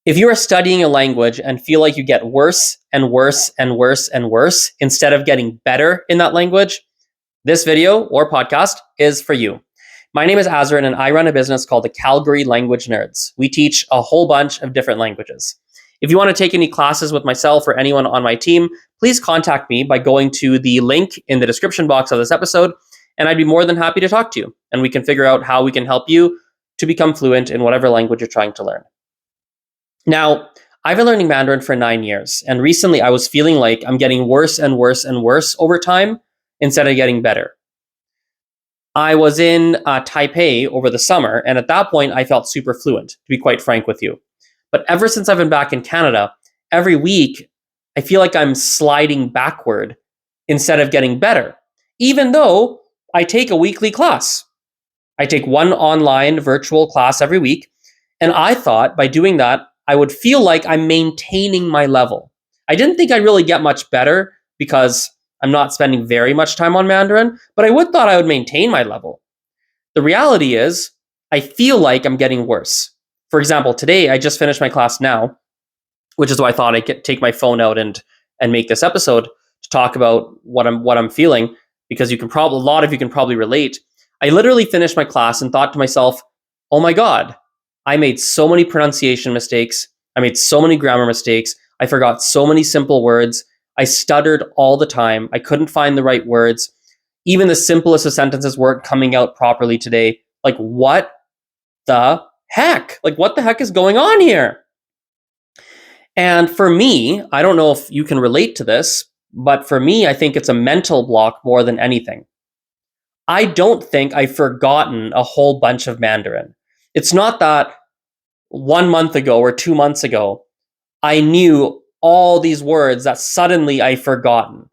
If you are studying a language and feel like you get worse and worse and worse and worse instead of getting better in that language, this video or podcast is for you. My name is Azrin and I run a business called the Calgary Language Nerds. We teach a whole bunch of different languages. If you want to take any classes with myself or anyone on my team, please contact me by going to the link in the description box of this episode, and I'd be more than happy to talk to you. And we can figure out how we can help you to become fluent in whatever language you're trying to learn. Now, I've been learning Mandarin for 9 years, and recently I was feeling like I'm getting worse and worse and worse over time instead of getting better. I was in Taipei over the summer, and at that point I felt super fluent, to be quite frank with you. But ever since I've been back in Canada, every week I feel like I'm sliding backward instead of getting better, even though I take a weekly class. I take one online virtual class every week, and I thought by doing that, I would feel like I'm maintaining my level. I didn't think I'd really get much better because I'm not spending very much time on Mandarin, but I thought I would maintain my level. The reality is, I feel like I'm getting worse. For example, today I just finished my class now, which is why I thought I'd take my phone out and make this episode to talk about what I'm feeling, because a lot of you can probably relate. I literally finished my class and thought to myself, oh my God, I made so many pronunciation mistakes. I made so many grammar mistakes. I forgot so many simple words. I stuttered all the time. I couldn't find the right words. Even the simplest of sentences weren't coming out properly today. Like, what the heck? Like, what the heck is going on here? And for me, I don't know if you can relate to this, but for me, I think it's a mental block more than anything. I don't think I've forgotten a whole bunch of Mandarin. It's not that 1 month ago or 2 months ago, I knew all these words that suddenly I've forgotten.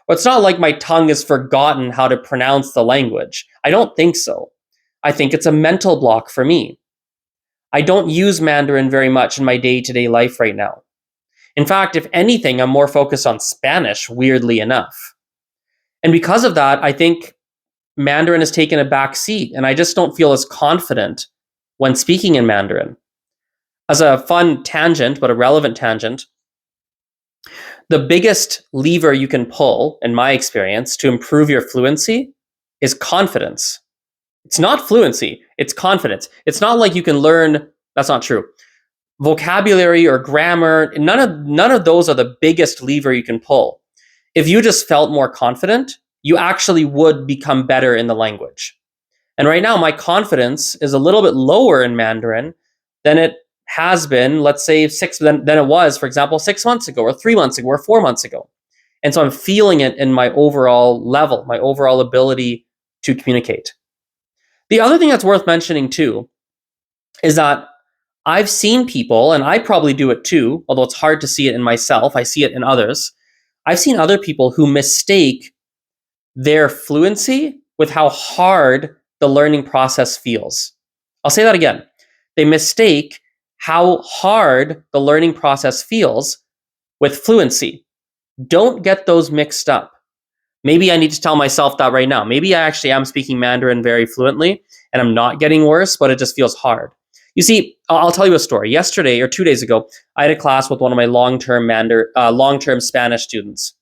Or it's not like my tongue has forgotten how to pronounce the language. I don't think so. I think it's a mental block for me. I don't use Mandarin very much in my day-to-day life right now. In fact, if anything, I'm more focused on Spanish, weirdly enough. And because of that, I think Mandarin has taken a back seat, and I just don't feel as confident when speaking in Mandarin. As a fun tangent, but a relevant tangent, the biggest lever you can pull, in my experience, to improve your fluency is confidence. It's not fluency, it's confidence. It's not like you can learn, that's not true. Vocabulary or grammar, none of those are the biggest lever you can pull. If you just felt more confident, you actually would become better in the language. And right now, my confidence is a little bit lower in Mandarin than it has been, let's say, than it was, for example, 6 months ago, or 3 months ago, or 4 months ago. And so I'm feeling it in my overall level, my overall ability to communicate. The other thing that's worth mentioning too is that I've seen people, and I probably do it too, although it's hard to see it in myself, I see it in others. I've seen other people who mistake their fluency with how hard the learning process feels. I'll say that again. They mistake how hard the learning process feels with fluency. Don't get those mixed up. Maybe I need to tell myself that right now. Maybe I actually am speaking Mandarin very fluently and I'm not getting worse, but it just feels hard. You see, I'll tell you a story. Yesterday or 2 days ago, I had a class with one of my long-term Spanish students.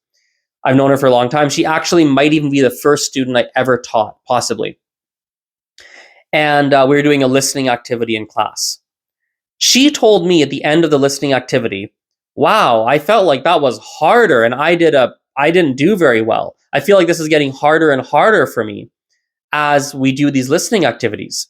I've known her for a long time. She actually might even be the first student I ever taught, possibly. And we were doing a listening activity in class. She told me at the end of the listening activity, wow, I felt like that was harder and I didn't do very well. I feel like this is getting harder and harder for me as we do these listening activities.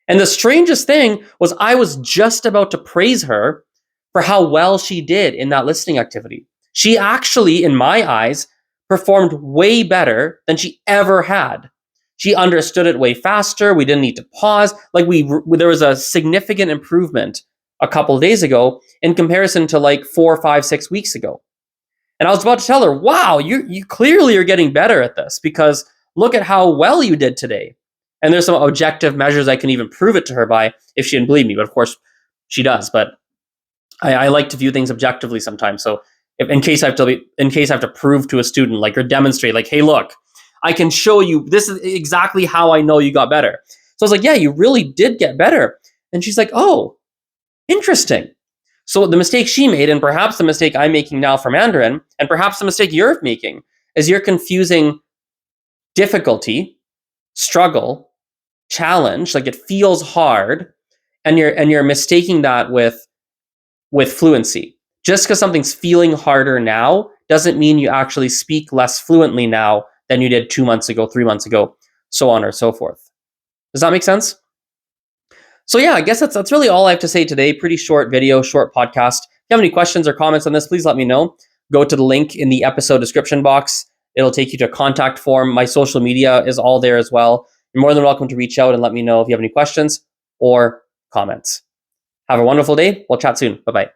And the strangest thing was I was just about to praise her for how well she did in that listening activity. She actually, in my eyes, performed way better than she ever had. She understood it way faster. We didn't need to pause. There was a significant improvement a couple of days ago in comparison to like 4, 5, 6 weeks ago. And I was about to tell her, wow, you clearly are getting better at this because look at how well you did today. And there's some objective measures I can even prove it to her by if she didn't believe me. But of course, she does. But I like to view things objectively sometimes. So in case I have to prove to a student, or demonstrate, hey, look, I can show you, this is exactly how I know you got better. So I was like, yeah, you really did get better. And she's like, oh, interesting. So the mistake she made, and perhaps the mistake I'm making now for Mandarin, and perhaps the mistake you're making, is you're confusing difficulty, struggle, challenge, like it feels hard, and you're mistaking that with fluency. Just because something's feeling harder now doesn't mean you actually speak less fluently now than you did 2 months ago, 3 months ago, so on or so forth. Does that make sense? So yeah, I guess that's really all I have to say today. Pretty short video, short podcast. If you have any questions or comments on this, please let me know. Go to the link in the episode description box. It'll take you to a contact form. My social media is all there as well. You're more than welcome to reach out and let me know if you have any questions or comments. Have a wonderful day. We'll chat soon. Bye-bye.